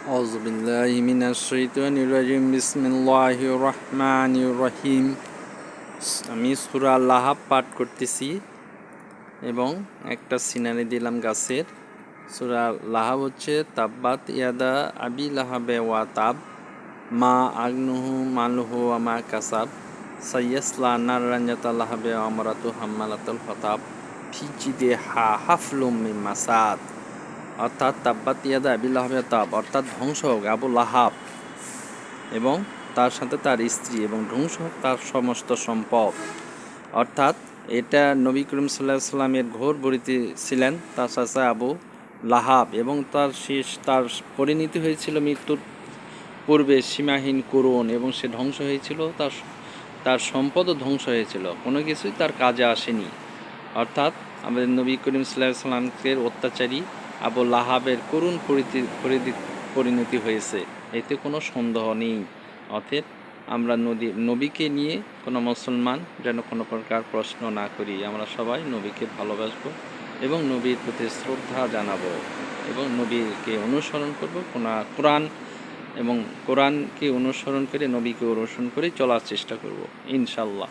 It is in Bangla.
আউযুবিল্লাহি মিনাশ শাইতানির রাজিম বিসমিল্লাহির রহমানির রহিম। আমি সূরা লাহাব পাঠ করতেছি এবং একটা সিনারি দিলাম গাছের। সূরা লাহাব হচ্ছে তাব্বাত ইয়াদা আবি লাহাবে ওয়া তাব মা আগনুহু মালুহু ওয়া মা কাসাব সাইয়াসলা নারান যাতা লাহাবে ওয়া আমরাতু হাম্মালাতুল হাতাব ফি জিদিহা হাফলুম মিন মাসাদ। অর্থাৎ তাব্বাত ইয়াদা আবি লাহাবে তাব অর্থাৎ ধ্বংস হোক আবু লাহাব এবং তার সাথে তার স্ত্রী, এবং ধ্বংস হোক তার সমস্ত সম্পদ। অর্থাৎ এটা নবী করিম সাল্লাল্লাহু আলাইহি সাল্লামের ঘোর বরিতে ছিলেন তার চাচা আবু লাহাব, এবং তার পরিণতি হয়েছিল মৃত্যুর পূর্বে সীমাহীন করুণ, এবং সে ধ্বংস হয়েছিল, তার সম্পদও ধ্বংস হয়েছিল, কোনো কিছুই তার কাজে আসেনি। অর্থাৎ আমাদের নবী করিম সাল্লাল্লাহু আলাইহি সাল্লামের অত্যাচারী আবু লাহাবের করুণ পরিণতি হয়েছে, এতে কোনো সন্দেহ নেই। অতএব আমরা নবীকে নিয়ে কোনো মুসলমান যেন কোনো প্রকার প্রশ্ন না করি। আমরা সবাই নবীকে ভালোবাসবো এবং নবীর প্রতি শ্রদ্ধা জানাবো এবং নবীকে অনুসরণ করব। কোরআনকে অনুসরণ করে নবীকে অনুসরণ করে চলার চেষ্টা করব ইনশাল্লাহ।